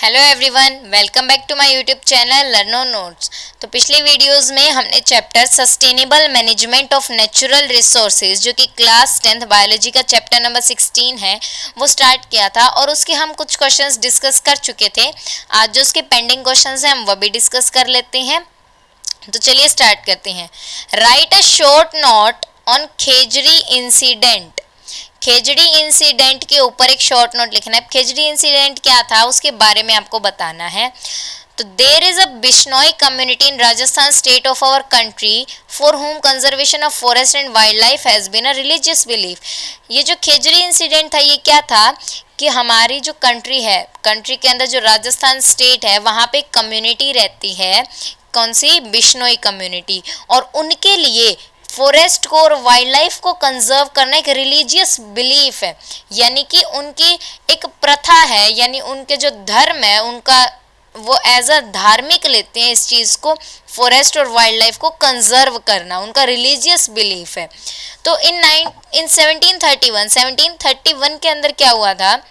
Hello everyone, welcome back to my YouTube channel Learno Notes. तो पिछले videos में हमने chapter sustainable management of natural resources जो कि क्लास 10th बायोलॉजी का चैप्टर नंबर 16 है वो स्टार्ट किया था और उसके हम कुछ क्वेश्चंस डिस्कस कर चुके थे। आज जो उसके पेंडिंग क्वेश्चंस हैं हम वो भी डिस्कस कर लेते हैं। तो चलिए स्टार्ट करते हैं। Write a short note on Khejri incident. Khejri incident के ऊपर एक शॉर्ट नोट लिखना है। खेजड़ी इंसिडेंट क्या था उसके बारे में आपको बताना है। तो there is a Bishnoi community in Rajasthan state of our country for whom conservation of forest and wildlife has been a religious belief. ये जो खेजड़ी इंसिडेंट था ये क्या था कि हमारी जो कंट्री है, कंट्री के अंदर जो राजस्थान स्टेट है वहाँ पे कम्युनिटी रहती है। कौन सी? बिश्नोई कम्युनिटी। और उनके लिए फॉरेस्ट को और वाइल्ड लाइफ को कंजर्व करना एक रिलीजियस बिलीफ है, यानी कि उनकी एक प्रथा है, यानी उनके जो धर्म है उनका वो एज अ धार्मिक लेते हैं इस चीज़ को, फॉरेस्ट और वाइल्ड लाइफ को कंजर्व करना उनका रिलीजियस बिलीफ है। तो इन 1731 के अंदर क्या हुआ था?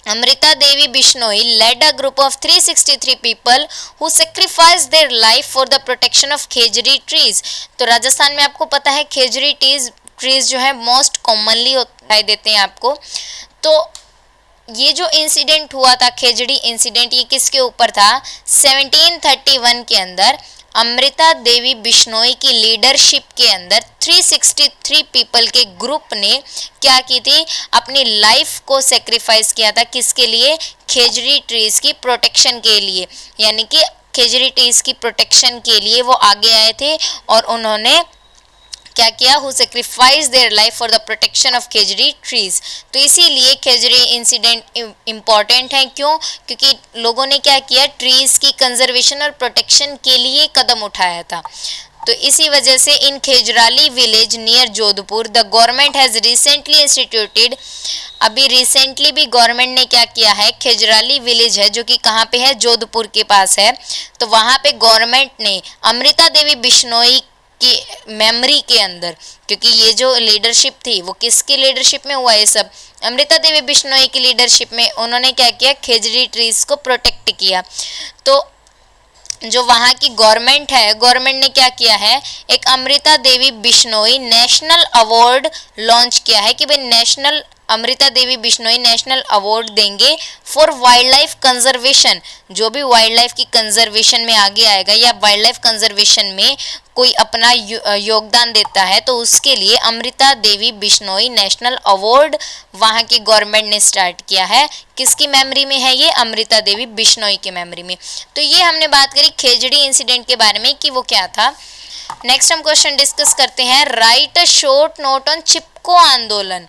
Amrita Devi Bishnoi led a group of 363 people who sacrificed their life for the protection of Khejri trees। तो राजस्थान में आपको पता है खेजड़ी ट्रीज जो है मोस्ट कॉमनली दिखाई देते हैं आपको। तो ये जो इंसिडेंट हुआ था खेजड़ी इंसिडेंट, ये किसके ऊपर था? 1731 के अंदर अमृता देवी बिश्नोई की लीडरशिप के अंदर 363 पीपल के ग्रुप ने क्या की थी? अपनी लाइफ को सेक्रीफाइस किया था। किसके लिए? खेजड़ी ट्रीज की प्रोटेक्शन के लिए, यानी कि खेजड़ी ट्रीज की प्रोटेक्शन के लिए वो आगे आए थे और उन्होंने क्या किया? Who sacrifice their life for the protection of Khejri trees. तो इसीलिए खेजड़ी इंसिडेंट इम्पॉर्टेंट है। क्यों? क्योंकि लोगों ने क्या किया? ट्रीज की कंजर्वेशन और प्रोटेक्शन के लिए कदम उठाया था। तो इसी वजह से in Khejarli village near Jodhpur the government has recently instituted, अभी रिसेंटली भी गवर्नमेंट ने क्या किया है? खेजराली विलेज है जो कि कहाँ पे है? जोधपुर के पास है। तो वहाँ पे गवर्नमेंट ने अमृता देवी बिश्नोई की मेमोरी के अंदर, क्योंकि ये जो लीडरशिप थी वो किसकी लीडरशिप में हुआ? ये सब अमृता देवी बिश्नोई की लीडरशिप में उन्होंने क्या किया? खेजड़ी ट्रीज को प्रोटेक्ट किया। तो जो वहाँ की गवर्नमेंट है, गवर्नमेंट ने क्या किया है? एक Amrita Devi Bishnoi national award launch किया है कि भाई national Amrita Devi Bishnoi national award देंगे फॉर वाइल्ड लाइफ कंजर्वेशन। जो भी वाइल्ड लाइफ की कंजर्वेशन में आगे आएगा या वाइल्ड लाइफ कंजर्वेशन में कोई अपना योगदान देता है तो उसके लिए अमृता देवी बिश्नोई नेशनल अवार्ड वहाँ की गवर्नमेंट ने स्टार्ट किया है। किसकी मेमोरी में है ये? अमृता देवी बिश्नोई की मेमोरी में। तो ये हमने बात करी खेजड़ी इंसिडेंट के बारे में कि वो क्या था। नेक्स्ट हम क्वेश्चन डिस्कस करते हैं। Write a short note on Chipko Andolan.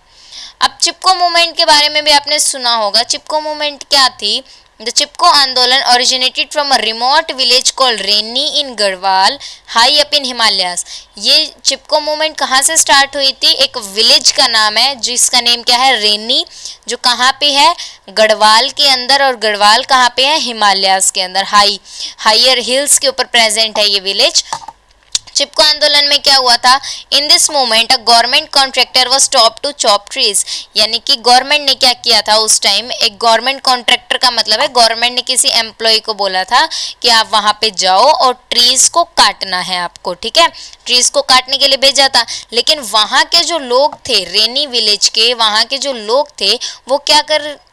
अब चिपको मूवमेंट के बारे में भी आपने सुना होगा। चिपको मूवमेंट क्या थी? द चिपको आंदोलन originated from a remote village called rainy in Garhwal high up in Himalayas. ये चिपको मूवमेंट कहाँ से स्टार्ट हुई थी? एक विलेज का नाम है जिसका नेम क्या है? रेनी, जो कहाँ पे है? गढ़वाल के अंदर। और गढ़वाल कहाँ पे है? हिमालयास के अंदर, हायर हिल्स के ऊपर प्रेजेंट है ये विलेज। चिपको आंदोलन में क्या हुआ था? In this movement a government contractor was stop to chop trees, यानी कि गवर्नमेंट ने क्या किया था उस टाइम? एक गवर्नमेंट कॉन्ट्रैक्टर का मतलब है गवर्नमेंट ने किसी एम्प्लॉय को बोला था कि आप वहां पे जाओ और ट्रीज को काटना है आपको, ठीक है? ट्रीज को काटने के लिए भेजा था। लेकिन वहां के जो लोग थे, रेनी विलेज के वहां के जो लोग थे वो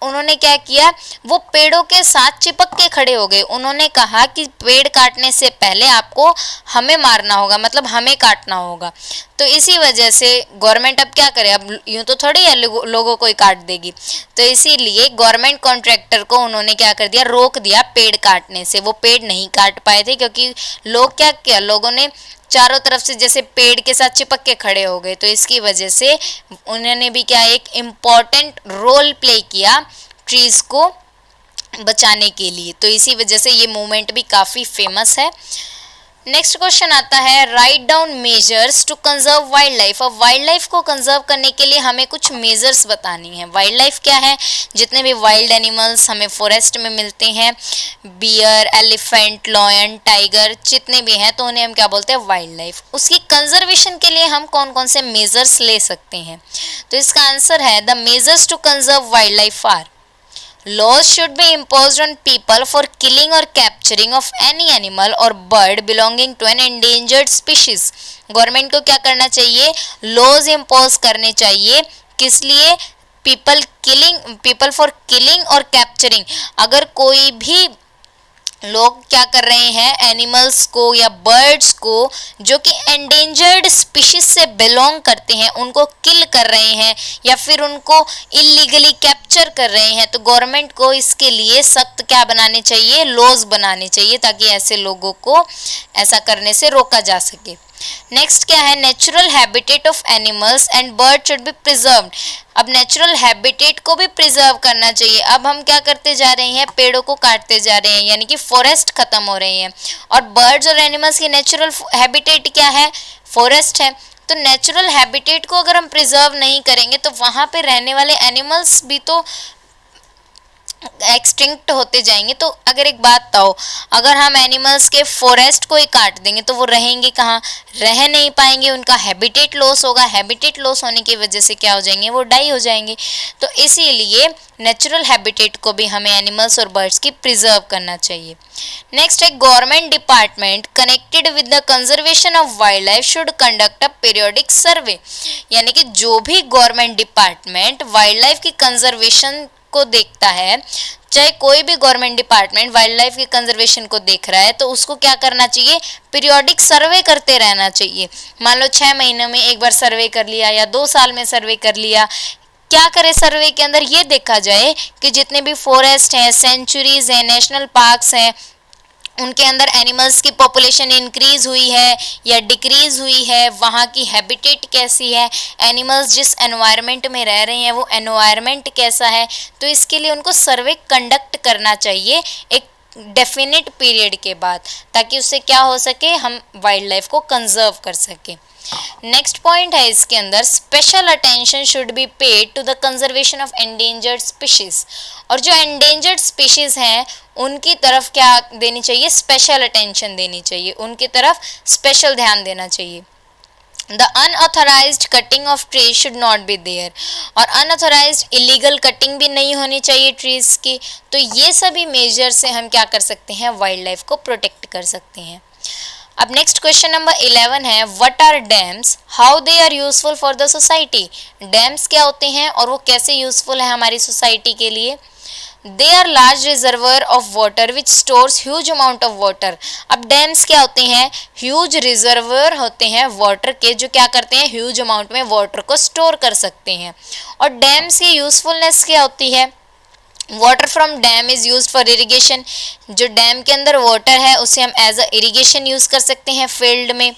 उन्होंने क्या किया? वो पेड़ों के साथ चिपक के खड़े हो गए। उन्होंने कहा कि पेड़ काटने से पहले आपको हमें मारना होगा, मतलब हमें काटना होगा। तो इसी वजह से गवर्नमेंट अब क्या करे? अब यूं तो थोड़ी है लोगों को ही काट देगी। तो इसीलिए गवर्नमेंट कॉन्ट्रैक्टर को उन्होंने क्या कर दिया? रोक दिया पेड़ काटने से। वो पेड़ नहीं काट पाए थे क्योंकि लोग क्या किया? लोगों ने चारों तरफ से जैसे पेड़ के साथ चिपक के खड़े हो गए। तो इसकी वजह से उन्होंने भी क्या एक इम्पॉर्टेंट रोल प्ले किया ट्रीज को बचाने के लिए। तो इसी वजह से ये मूवमेंट भी काफ़ी फेमस है। नेक्स्ट क्वेश्चन आता है। Write down measures to conserve wildlife. अब वाइल्ड लाइफ को कंजर्व करने के लिए हमें कुछ मेजर्स बतानी है। वाइल्ड लाइफ क्या है? जितने भी वाइल्ड एनिमल्स हमें फॉरेस्ट में मिलते हैं, बियर, एलिफेंट, लॉयन, टाइगर, जितने भी हैं तो उन्हें हम क्या बोलते हैं? Wild life. उसकी कंजर्वेशन के लिए हम कौन कौन से मेजर्स ले सकते हैं? तो इसका आंसर है the measures to conserve wildlife are Laws should be imposed on people for killing or capturing of any animal or bird belonging to an endangered species. Government को क्या करना चाहिए? लॉज इम्पोज करने चाहिए. किस लिए? People for killing और capturing. अगर कोई भी लोग क्या कर रहे हैं, एनिमल्स को या बर्ड्स को जो कि एंडेंजर्ड स्पीशीज से बिलोंग करते हैं उनको किल कर रहे हैं या फिर उनको इलीगली कैप्चर कर रहे हैं, तो गवर्नमेंट को इसके लिए सख्त क्या बनाने चाहिए? लॉज बनाने चाहिए, ताकि ऐसे लोगों को ऐसा करने से रोका जा सके. नेक्स्ट क्या है? Natural habitat of animals and bird should be preserved. अब नेचुरल हैबिटेट को भी प्रिजर्व करना चाहिए. अब हम क्या करते जा रहे हैं? पेड़ों को काटते जा रहे हैं, यानी कि फॉरेस्ट खत्म हो रहे हैं. और बर्ड्स और एनिमल्स की नेचुरल हैबिटेट क्या है? फॉरेस्ट है. तो नेचुरल हैबिटेट को अगर हम प्रिजर्व नहीं करेंगे तो वहाँ पे रहने वाले एनिमल्स भी तो एक्सटिंक्ट होते जाएंगे. तो अगर एक बात बताओ, अगर हम एनिमल्स के फॉरेस्ट को ही काट देंगे तो वो रहेंगे कहाँ? रह नहीं पाएंगे, उनका हैबिटेट लॉस होगा. हैबिटेट लॉस होने की वजह से क्या हो जाएंगे? वो डाई हो जाएंगे. तो इसीलिए नेचुरल हैबिटेट को भी हमें एनिमल्स और बर्ड्स की प्रिजर्व करना चाहिए. नेक्स्ट है, government department connected with the conservation of wild life should conduct a periodic survey. यानी कि जो भी गवर्नमेंट डिपार्टमेंट वाइल्ड लाइफ की कंजर्वेशन को देखता है, चाहे कोई भी गवर्नमेंट डिपार्टमेंट वाइल्ड लाइफ के कंजर्वेशन को देख रहा है, तो उसको क्या करना चाहिए? पीरियोडिक सर्वे करते रहना चाहिए. मान लो 6 महीनों में एक बार सर्वे कर लिया या 2 साल में सर्वे कर लिया. क्या करे? सर्वे के अंदर ये देखा जाए कि जितने भी फॉरेस्ट हैं, सेंचुरीज हैं, नेशनल पार्क्स हैं, उनके अंदर एनिमल्स की पॉपुलेशन इंक्रीज हुई है या डिक्रीज हुई है, वहाँ की हैबिटेट कैसी है, एनिमल्स जिस एनवायरनमेंट में रह रहे हैं वो एनवायरनमेंट कैसा है. तो इसके लिए उनको सर्वे कंडक्ट करना चाहिए एक डेफिनेट पीरियड के बाद, ताकि उससे क्या हो सके? हम वाइल्ड लाइफ को कंजर्व कर सके. नेक्स्ट पॉइंट है इसके अंदर, special attention should be paid to the conservation of endangered species. और जो एंडेंजर्ड स्पीशीज हैं उनकी तरफ क्या देनी चाहिए? स्पेशल अटेंशन देनी चाहिए, उनकी तरफ स्पेशल ध्यान देना चाहिए. The unauthorized cutting of trees should not be there. और अनऑथराइज्ड इलीगल कटिंग भी नहीं होनी चाहिए ट्रीज की. तो ये सभी मेजर से हम क्या कर सकते हैं? वाइल्ड लाइफ को प्रोटेक्ट कर सकते हैं. अब नेक्स्ट क्वेश्चन नंबर 11 है, what are dams, how they are useful for the society. Dams क्या होते हैं और वो कैसे यूजफुल है हमारी सोसाइटी के लिए? They are large reservoir of water which stores huge amount of water. अब डैम्स क्या होते हैं? ह्यूज रिजर्वर होते हैं वाटर के, जो क्या करते हैं? ह्यूज अमाउंट में वाटर को स्टोर कर सकते हैं. और डैम्स की यूजफुलनेस क्या होती है? Water from dam is use for irrigation. जो डैम के अंदर वाटर है उसे हम एज अ इरीगेशन यूज़ कर सकते हैं फील्ड में.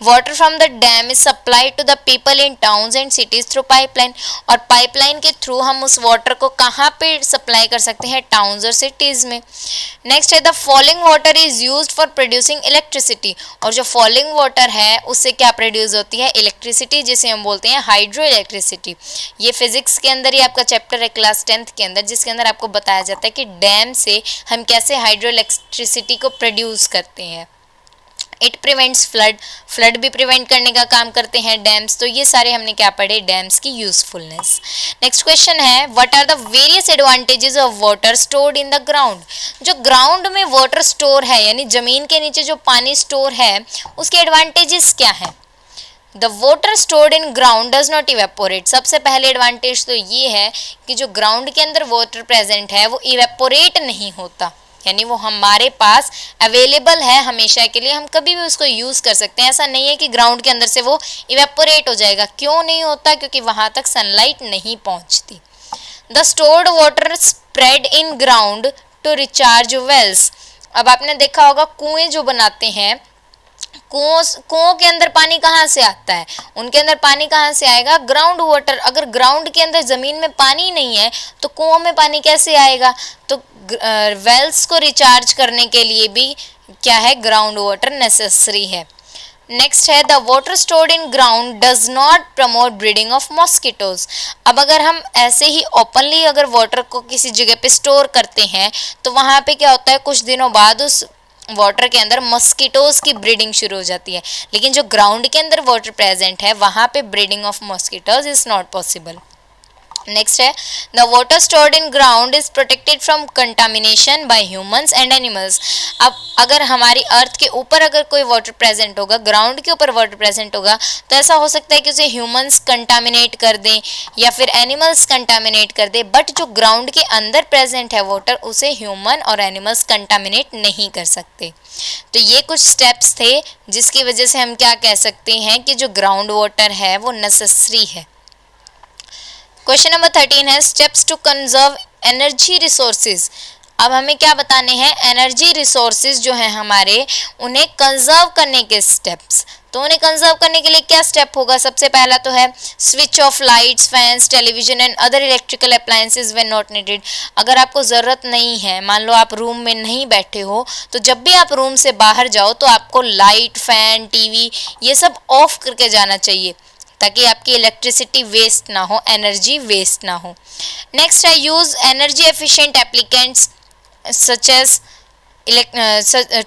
Water from the dam is supplied to the people in towns and cities through pipeline. और पाइपलाइन के थ्रू हम उस वाटर को कहाँ पे सप्लाई कर सकते हैं? टाउन्स और सिटीज़ में. नेक्स्ट है, the falling water is use for producing electricity. और जो फॉलिंग वाटर है उससे क्या प्रोड्यूस होती है? इलेक्ट्रिसिटी, जिसे हम बोलते हैं हाइड्रो इलेक्ट्रिसिटी. ये फिजिक्स के अंदर ही आपका चैप्टर है क्लास 10th के अंदर, जिसके अंदर आपको बताया जाता है कि डैम से हम कैसे हाइड्रो इलेक्ट्रिसिटी को प्रोड्यूस करते हैं. It prevents flood. फ्लड भी प्रिवेंट करने का काम करते हैं डैम्स. तो ये सारे हमने क्या पढ़े? डैम्स की यूजफुलनेस. नेक्स्ट क्वेश्चन है, what are the various advantages of water stored in the ground. जो ग्राउंड में वाटर स्टोर है, यानी जमीन के नीचे जो पानी स्टोर है, उसके एडवांटेजेस क्या है? The water stored in ground does not evaporate. सबसे पहले एडवांटेज तो ये है कि जो ग्राउंड के अंदर वाटर प्रेजेंट है वो इवेपोरेट नहीं होता, यानी वो हमारे पास अवेलेबल है हमेशा के लिए, हम कभी भी उसको यूज़ कर सकते हैं. ऐसा नहीं है कि ग्राउंड के अंदर से वो इवेपोरेट हो जाएगा. क्यों नहीं होता? क्योंकि वहाँ तक सनलाइट नहीं पहुँचती. The stored water spread in ground to recharge wells. अब आपने देखा होगा कुएं जो बनाते हैं, कुओं के अंदर पानी कहाँ से आता है? उनके अंदर पानी कहाँ से आएगा? Ground water. अगर ग्राउंड के अंदर ज़मीन में पानी नहीं है तो कुओं में पानी कैसे आएगा? तो वेल्स को रिचार्ज करने के लिए भी क्या है? ग्राउंड वाटर नेसेसरी है. नेक्स्ट है, the water stored in ground does not promote breeding of mosquitoes. अब अगर हम ऐसे ही ओपनली अगर वाटर को किसी जगह पे स्टोर करते हैं तो वहाँ पे क्या होता है? कुछ दिनों बाद उस वाटर के अंदर मॉस्किटोज की ब्रीडिंग शुरू हो जाती है. लेकिन जो ग्राउंड के अंदर वाटर प्रेजेंट है वहाँ पे breeding of mosquitoes is not possible. Next है the water stored in ground is protected from contamination by humans and animals. अब अगर हमारी अर्थ के ऊपर अगर कोई वाटर प्रेजेंट होगा, ग्राउंड के ऊपर वाटर प्रेजेंट होगा, तो ऐसा हो सकता है कि उसे ह्यूमंस कंटामिनेट कर दें या फिर एनिमल्स कंटामिनेट कर दें, बट जो ग्राउंड के अंदर प्रेजेंट है वाटर, उसे ह्यूमन और एनिमल्स कंटामिनेट नहीं कर सकते। तो ये कुछ स्टेप्स थे जिसकी वजह से हम क्या कह सकते हैं कि जो ग्राउंड वाटर है वो नेसेसरी है। क्वेश्चन नंबर 13 है steps to conserve energy resources. अब हमें क्या बताने हैं, एनर्जी रिसोर्सेज जो है हमारे, उन्हें कंजर्व करने के स्टेप्स। तो उन्हें कंजर्व करने के लिए क्या स्टेप होगा, सबसे पहला तो है switch off lights, fans, television and other electrical appliances when not needed. अगर आपको ज़रूरत नहीं है, मान लो आप रूम में नहीं बैठे हो, तो जब भी आप रूम से बाहर जाओ तो आपको लाइट, फैन, टीवी ये सब ऑफ करके जाना चाहिए ताकि आपकी इलेक्ट्रिसिटी वेस्ट ना हो, एनर्जी वेस्ट ना हो। नेक्स्ट है use energy efficient applicants such as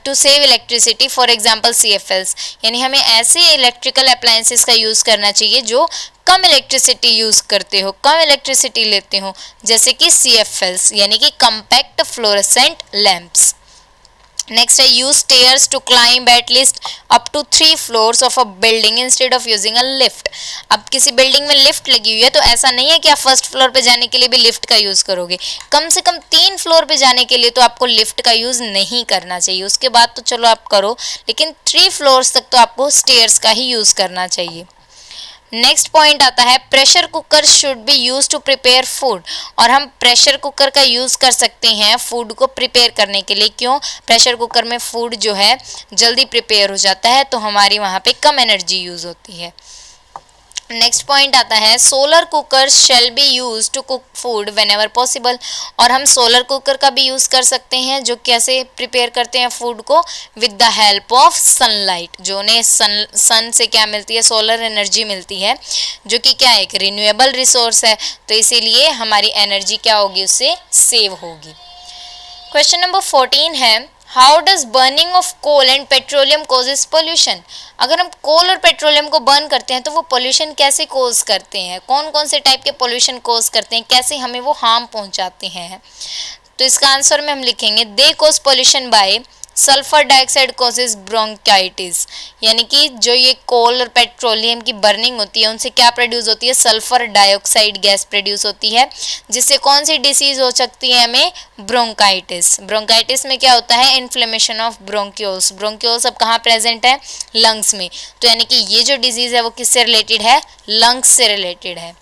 to save electricity, for example CFLs। यानी हमें ऐसे इलेक्ट्रिकल अप्लायंसेस का यूज़ करना चाहिए जो कम इलेक्ट्रिसिटी यूज़ करते हो, कम इलेक्ट्रिसिटी लेते हो, जैसे कि CFLs यानी कि कम्पैक्ट फ्लोरेसेंट लैंप्स। नेक्स्ट है use stairs to climb at least up to 3 floors of a building instead of using a lift. अब किसी बिल्डिंग में लिफ्ट लगी हुई है तो ऐसा नहीं है कि आप फर्स्ट फ्लोर पे जाने के लिए भी लिफ्ट का यूज़ करोगे, कम से कम 3 फ्लोर पे जाने के लिए तो आपको लिफ्ट का यूज़ नहीं करना चाहिए। उसके बाद तो चलो आप करो, लेकिन 3 फ्लोर्स तक तो आपको स्टेयर्स का ही यूज़ करना चाहिए। नेक्स्ट पॉइंट आता है pressure cooker should be use to prepare food. और हम प्रेशर कुकर का यूज़ कर सकते हैं फूड को प्रिपेयर करने के लिए। क्यों? प्रेशर कुकर में फूड जो है जल्दी प्रिपेयर हो जाता है, तो हमारी वहाँ पे कम एनर्जी यूज़ होती है। नेक्स्ट पॉइंट आता है solar cooker shall be use to cook food whenever possible. और हम सोलर कुकर का भी यूज़ कर सकते हैं, जो कैसे प्रिपेयर करते हैं फूड को, with the help of sunlight. जो उन्हें सन से क्या मिलती है, सोलर एनर्जी मिलती है, जो कि क्या है, एक रिन्यूएबल रिसोर्स है, तो इसीलिए हमारी एनर्जी क्या होगी, उससे सेव होगी। क्वेश्चन नंबर 14 है how does burning of coal and petroleum causes pollution. अगर हम कोल और पेट्रोलियम को बर्न करते हैं तो वो पोल्यूशन कैसे कोज करते हैं, कौन कौन से टाइप के पोल्यूशन कोज करते हैं, कैसे हमें वो हार्म पहुंचाते हैं। तो इसका आंसर में हम लिखेंगे they cause pollution by sulphur dioxide causes bronchitis. यानी कि जो ये कोल और पेट्रोलियम की बर्निंग होती है उनसे क्या प्रोड्यूस होती है, सल्फर डाइऑक्साइड गैस प्रोड्यूस होती है, जिससे कौन सी डिसीज हो सकती है हमें, ब्रोंकाइटिस। ब्रोंकाइटिस में क्या होता है, इन्फ्लेमेशन ऑफ ब्रोंक्यूल्स। ब्रोंक्यूल्स अब कहाँ प्रेजेंट है, लंग्स में। तो यानी कि ये जो डिजीज है वो किससे रिलेटेड है, लंग्स से रिलेटेड है।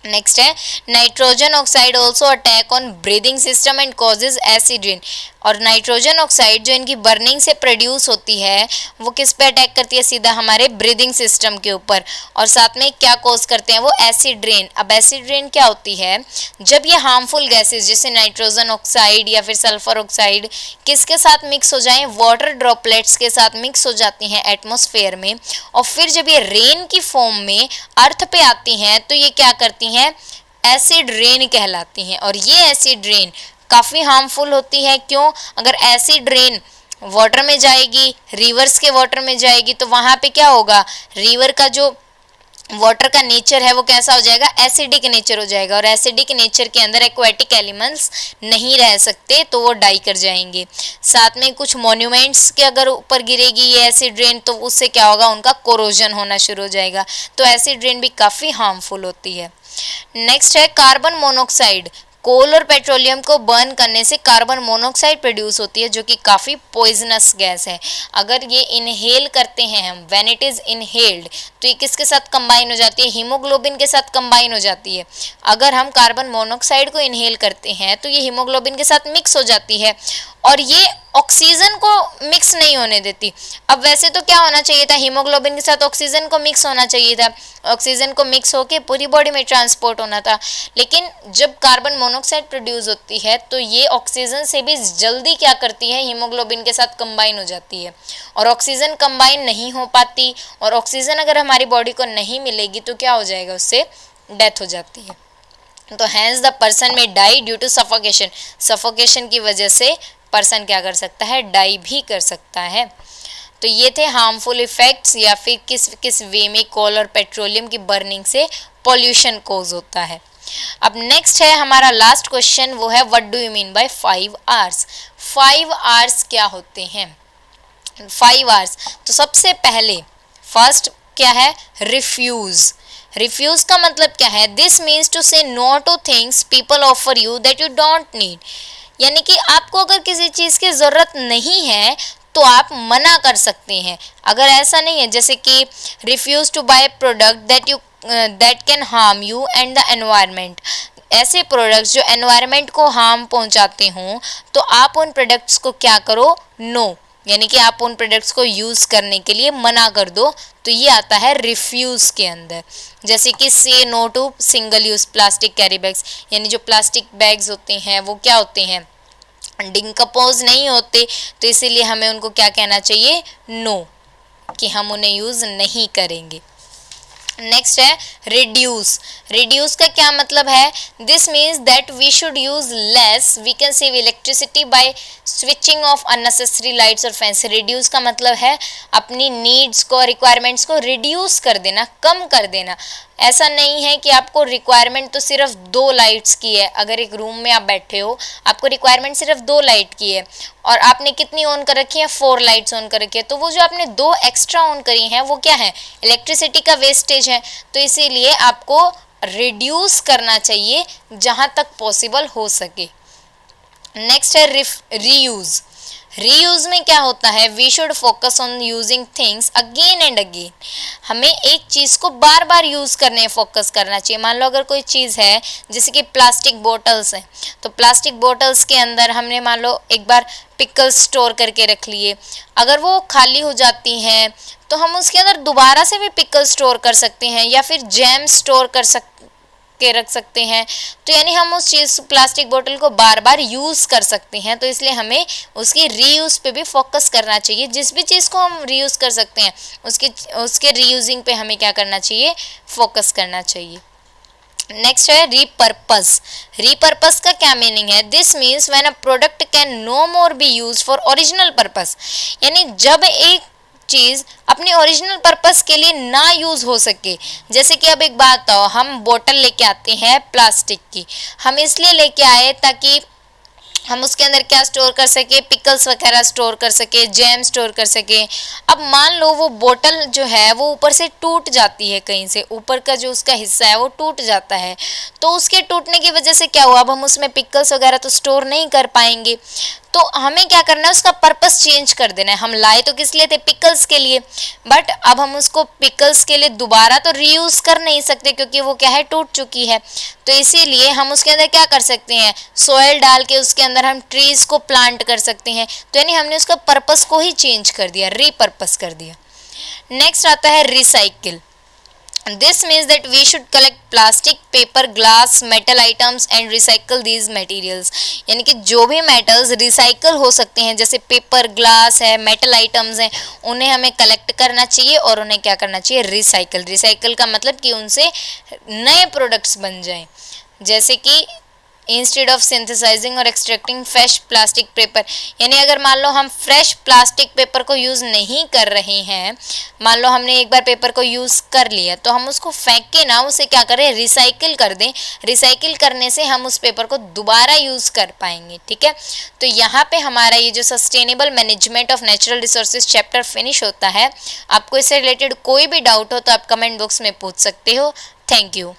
नेक्स्ट है nitrogen oxide also attack on breathing system and causes acid rain. और नाइट्रोजन ऑक्साइड जो इनकी बर्निंग से प्रोड्यूस होती है वो किस पे अटैक करती है, सीधा हमारे ब्रीदिंग सिस्टम के ऊपर, और साथ में क्या कॉज करते हैं वो, एसिड रेन। अब एसिड रेन क्या होती है, जब ये हार्मफुल गैसेस जैसे नाइट्रोजन ऑक्साइड या फिर सल्फर ऑक्साइड किसके साथ मिक्स हो जाएं, वाटर ड्रॉपलेट्स के साथ मिक्स हो जाती हैं एटमॉस्फेयर में, और फिर जब ये रेन की फॉर्म में अर्थ पे आती हैं तो ये क्या करती हैं, एसिड रेन कहलाती हैं। और ये एसिड रेन काफ़ी हार्मफुल होती है। क्यों? अगर एसिड रेन वाटर में जाएगी, रिवर्स के वाटर में जाएगी, तो वहाँ पे क्या होगा, रिवर का जो वाटर का नेचर है वो कैसा हो जाएगा, एसिडिक नेचर हो जाएगा। और एसिडिक नेचर के अंदर एक्वाटिक एलिमेंट्स नहीं रह सकते, तो वो डाई कर जाएंगे। साथ में कुछ मॉन्यूमेंट्स के अगर ऊपर गिरेगी ये एसिड रेन तो उससे क्या होगा, उनका कोरोजन होना शुरू हो जाएगा। तो एसिड रेन भी काफ़ी हार्मफुल होती है। नेक्स्ट है कार्बन मोनोऑक्साइड। कोल और पेट्रोलियम को बर्न करने से कार्बन मोनोऑक्साइड प्रोड्यूस होती है, जो कि काफ़ी पॉइजनस गैस है। अगर ये इनहेल करते हैं हम, व्हेन इट इज़ इनहेल्ड, तो ये किसके साथ कंबाइन हो जाती है, हीमोग्लोबिन के साथ कंबाइन हो जाती है। अगर हम कार्बन मोनोऑक्साइड को इनहेल करते हैं तो ये हीमोग्लोबिन के साथ मिक्स हो जाती है, और ये ऑक्सीजन को मिक्स नहीं होने देती। अब वैसे तो क्या होना चाहिए था, हीमोग्लोबिन के साथ ऑक्सीजन को मिक्स होना चाहिए था, ऑक्सीजन को मिक्स होके पूरी बॉडी में ट्रांसपोर्ट होना था। लेकिन जब कार्बन मोनोऑक्साइड प्रोड्यूस होती है तो ये ऑक्सीजन से भी जल्दी क्या करती है, हीमोग्लोबिन के साथ कंबाइन हो जाती है, और ऑक्सीजन कंबाइन नहीं हो पाती, और ऑक्सीजन अगर हमारी बॉडी को नहीं मिलेगी तो क्या हो जाएगा, उससे डेथ हो जाती है। तो hence the person may die due to suffocation. Suffocation की वजह से पर्सन क्या कर सकता है, डाई भी कर सकता है। तो ये थे हार्मफुल इफ़ेक्ट्स, या फिर किस किस वे में कोल और पेट्रोलियम की बर्निंग से पॉल्यूशन कोज होता है। अब नेक्स्ट है हमारा लास्ट क्वेश्चन, वो है what do you mean by 5 hours. 5 hours क्या होते हैं? 5 आवर्स, तो सबसे पहले फर्स्ट क्या है? रिफ्यूज। रिफ्यूज का मतलब क्या है? This means to say no to things people offer you that you don't need. यानी कि आपको अगर किसी चीज़ की ज़रूरत नहीं है तो आप मना कर सकते हैं। अगर ऐसा नहीं है, जैसे कि refuse to buy product that can harm you and the environment. ऐसे प्रोडक्ट्स जो एनवायरनमेंट को हार्म पहुंचाते हों तो आप उन प्रोडक्ट्स को क्या करो? नो, यानी कि आप उन प्रोडक्ट्स को यूज़ करने के लिए मना कर दो। तो ये आता है रिफ्यूज़ के अंदर। जैसे कि say no to single use plastic carry bags, यानी जो प्लास्टिक बैग्स होते हैं वो क्या होते हैं? डिकम्पोज नहीं होते, तो इसीलिए हमें उनको क्या कहना चाहिए? नो, कि हम उन्हें यूज़ नहीं करेंगे। नेक्स्ट है रिड्यूस। रिड्यूस का क्या मतलब है? This means that we should use less, we can save electricity by switching off unnecessary lights और फैंस। रिड्यूस का मतलब है अपनी नीड्स को, रिक्वायरमेंट्स को रिड्यूस कर देना, कम कर देना। ऐसा नहीं है कि आपको रिक्वायरमेंट तो सिर्फ 2 लाइट्स की है। अगर एक रूम में आप बैठे हो, आपको रिक्वायरमेंट सिर्फ 2 लाइट की है और आपने कितनी ऑन कर रखी है? 4 लाइट्स ऑन कर रखी है, तो वो जो आपने 2 एक्स्ट्रा ऑन करी हैं वो क्या है? इलेक्ट्रिसिटी का वेस्टेज है। तो इसीलिए आपको रिड्यूस करना चाहिए जहाँ तक पॉसिबल हो सके। नेक्स्ट है रीयूज। रीयूज में क्या होता है? We should focus on using things again and again. हमें एक चीज़ को बार बार यूज़ करने फोकस करना चाहिए। मान लो अगर कोई चीज़ है, जैसे कि प्लास्टिक बोटल्स हैं, तो प्लास्टिक बोटल्स के अंदर हमने मान लो एक बार पिकल्स स्टोर करके रख लिए, अगर वो खाली हो जाती हैं तो हम उसके अंदर दोबारा से भी पिकल स्टोर कर सकते हैं या फिर जैम स्टोर के रख सकते हैं। तो यानी हम उस चीज़ प्लास्टिक बोतल को बार बार यूज़ कर सकते हैं। तो इसलिए हमें उसकी रीयूज़ पे भी फोकस करना चाहिए। जिस भी चीज़ को हम रीयूज़ कर सकते हैं उसके रीयूजिंग पे हमें क्या करना चाहिए? फोकस करना चाहिए। नेक्स्ट है रीपर्पस। रीपर्पस का क्या मीनिंग है? This means when a product can no more be use for original purpose. यानी जब एक चीज़ अपने ओरिजिनल पर्पस के लिए ना यूज़ हो सके। जैसे कि अब एक बात बताओ, हम बोतल लेके आते हैं प्लास्टिक की, हम इसलिए लेके आए ताकि हम उसके अंदर क्या स्टोर कर सके? पिकल्स वगैरह स्टोर कर सके, जैम स्टोर कर सके। अब मान लो वो बोतल जो है वो ऊपर से टूट जाती है, कहीं से ऊपर का जो उसका हिस्सा है वो टूट जाता है, तो उसके टूटने की वजह से क्या हुआ? अब हम उसमें पिकल्स वगैरह तो स्टोर नहीं कर पाएंगे। तो हमें क्या करना है? उसका पर्पस चेंज कर देना है। हम लाए तो किस लिए थे? पिकल्स के लिए, बट अब हम उसको पिकल्स के लिए दोबारा तो रीयूज़ कर नहीं सकते क्योंकि वो क्या है? टूट चुकी है। तो इसीलिए हम उसके अंदर क्या कर सकते हैं? सॉइल डाल के उसके अंदर हम ट्रीज़ को प्लांट कर सकते हैं। तो यानी हमने उसका पर्पस को ही चेंज कर दिया, रीपर्पस कर दिया। नेक्स्ट आता है recycle. This means that we should collect plastic, paper, glass, metal items and recycle these materials. यानी कि जो भी मेटल्स रिसाइकल हो सकते हैं, जैसे पेपर, ग्लास है, मेटल आइटम्स हैं, उन्हें हमें कलेक्ट करना चाहिए और उन्हें क्या करना चाहिए? रिसाइकल। रिसाइकल का मतलब कि उनसे नए प्रोडक्ट्स बन जाएं। जैसे कि इंस्टेड ऑफ सिंथेसाइजिंग और एक्सट्रैक्टिंग फ्रेश प्लास्टिक पेपर, यानी अगर मान लो हम फ्रेश प्लास्टिक पेपर को यूज़ नहीं कर रहे हैं, मान लो हमने एक बार पेपर को यूज़ कर लिया, तो हम उसको फेंक के ना उसे क्या करें? रिसाइकिल कर दें। रिसाइकिल करने से हम उस पेपर को दोबारा यूज़ कर पाएंगे। ठीक है, तो यहाँ पे हमारा ये जो sustainable management of natural resources chapter finish होता है। आपको इससे रिलेटेड कोई भी डाउट हो तो आप कमेंट बॉक्स में पूछ सकते हो। Thank you.